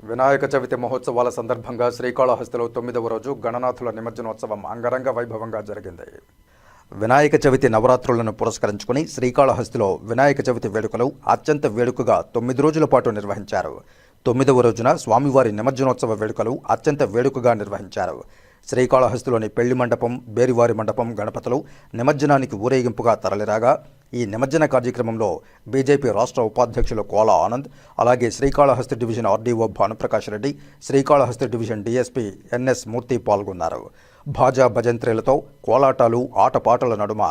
వినాయక చవితి మహోత్సవాల సందర్భంగా శ్రీకాళహస్తిలో 9వ రోజు గణనాథుల నిమజ్జనోత్సవం అంగరంగ వైభవంగా జరిగింది. వినాయక చవితి నవరాత్రులను పురస్కరించుకుని శ్రీకాళహస్తిలో వినాయక చవితి వేడుకలు అత్యంత వేడుకగా 9 రోజుల పాటు నిర్వహించారు. 9వ రోజున స్వామివారి నిమజ్జనోత్సవ వేడుకలు అత్యంత వేడుకగా నిర్వహించారు. శ్రీకాళహస్తిలోని పెళ్లి మండపం, బేరివారి మండపం గణపతులు నిమజ్జనానికి ఊరేగింపుగా తరలిరాగా ఈ నిమజ్జన కార్యక్రమంలో బీజేపీ రాష్ట్ర ఉపాధ్యక్షులు కోలా ఆనంద్, అలాగే Srikalahasti division RDO Bhanuprakash Reddy, Srikalahasti division DSP NS Murthy పాల్గొన్నారు. భాజా భజంత్రీలతో కోలాటాలు, ఆటపాటల నడుమ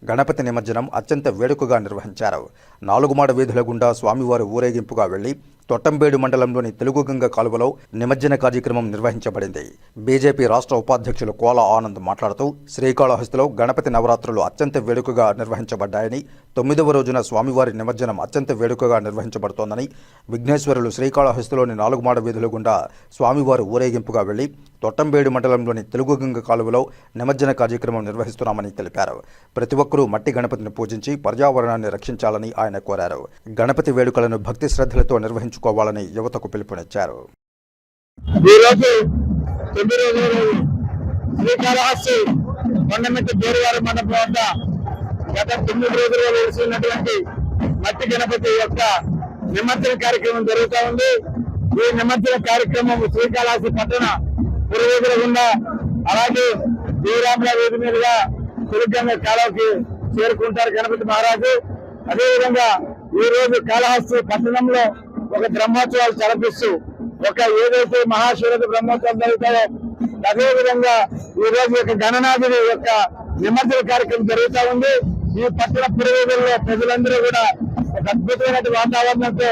గణపతి నిమజ్జనం అత్యంత వేడుకగా నిర్వహించారు. 4 మాడ వీధుల గుండా స్వామివారు ఊరేగింపుగా వెళ్లి తొట్టంబేడు మండలంలోని తెలుగుగంగ కాలువలో నిమజ్జన కార్యక్రమం నిర్వహించబడింది. బీజేపీ రాష్ట్ర ఉపాధ్యక్షులు కోలా ఆనంద్ మాట్లాడుతూ శ్రీకాళహస్తిలో గణపతి నవరాత్రులు అత్యంత వేడుకగా నిర్వహించబడ్డాయని, 9వ రోజున స్వామివారి నిమజ్జనం అత్యంత వేడుకగా నిర్వహించబడుతోందని, విఘ్నేశ్వరులు శ్రీకాళహస్తిలోని 4 మాడ వీధుల గుండా స్వామివారు ఊరేగింపుగా వెళ్లి తొట్టంబేడు మండలంలోని తెలుగుగంగ కాలువలో నిమజ్జన కార్యక్రమం నిర్వహిస్తున్నామని తెలిపారు. ప్రతి ఒక్కరూ మట్టి గణపతిని పూజించి పర్యావరణాన్ని రక్షించాలని ఆయన కోరారు. గణపతి వేడుకలను భక్తి శ్రద్ధలతో నిర్వహించుకోవాలని యువతకు పిలుపునిచ్చారు. శ్రీకాళహస్తి కొండమిట్టి బేరువారి మండపం వద్ద గత 9 రోజుల్లో వెలిసినటువంటి మట్టి గణపతి యొక్క నిమజ్జన కార్యక్రమం జరుగుతూ ఉంది. ఈ నిమజ్జన కార్యక్రమం శ్రీకాళహస్తి పట్టణ పురవీధుల గుండా, అలాగే శ్రీరాముల వీధి మీదుగా తెలుగంగ కాలువకి చేరుకుంటారు గణపతి మహారాజు. అదేవిధంగా ఈ రోజు కాళహస్తి పట్టణంలో ఒక బ్రహ్మోత్సవాలు తలపిస్తూ ఏదైతే మహాశివరాత్రి బ్రహ్మోత్సవం జరుగుతాయో అదేవిధంగా ఈ రోజు యొక్క గణనాథుడి యొక్క నిమజ్జన కార్యక్రమం జరుగుతూ ఉంది. ఈ పట్టణ పురవీధుల్లో ప్రజలందరూ కూడా ఒక అద్భుతమైనటువంటి వాతావరణంతో,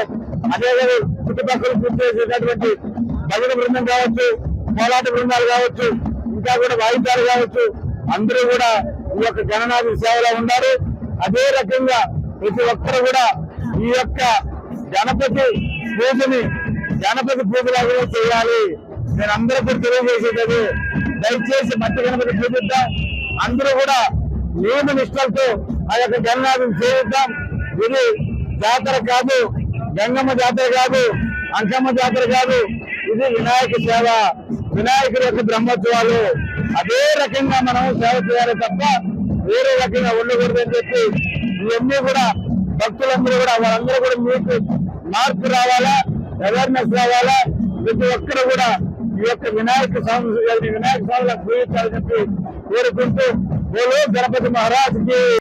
అదేవిధంగా చుట్టుపక్కల పూర్తి చేసేటటువంటి భజన బృందం కావచ్చు, పోరాట బృందాలు కావచ్చు, ఇంకా కూడా వాయిద్యాలు కావచ్చు, అందరూ కూడా ఈ యొక్క గణనాథుడి సేవలో ఉన్నారు. అదే రకంగా ప్రతి ఒక్కరు కూడా ఈ యొక్క గణపతి పూజలాగా చేయాలి. నేను అందరికీ తెలియజేసేది, దయచేసి మట్టి గణపతి పూజిద్దాం. అందరూ కూడా నియమ నిష్టలతో ఆ యొక్క గణనాథుని చేయిద్దాం. ఇది జాతర కాదు, గంగమ్మ జాతర కాదు, అంకమ్మ జాతర కాదు, ఇది వినాయక సేవ, వినాయకుడి యొక్క బ్రహ్మోత్సవాలు. అదే రకంగా మనం సేవ చేయాలి తప్ప వేరే రకంగా ఉండకూడదని చెప్పి ఇవన్నీ కూడా భక్తులందరూ కూడా వాళ్ళందరూ కూడా మీకు మార్పు రావాలా, అవేర్నెస్ రావాలా, ప్రతి ఒక్కరు కూడా ఈ యొక్క వినాయక స్వామి పూజించాలని చెప్పి కోరుకుంటూ గణపతి మహారాజ్కి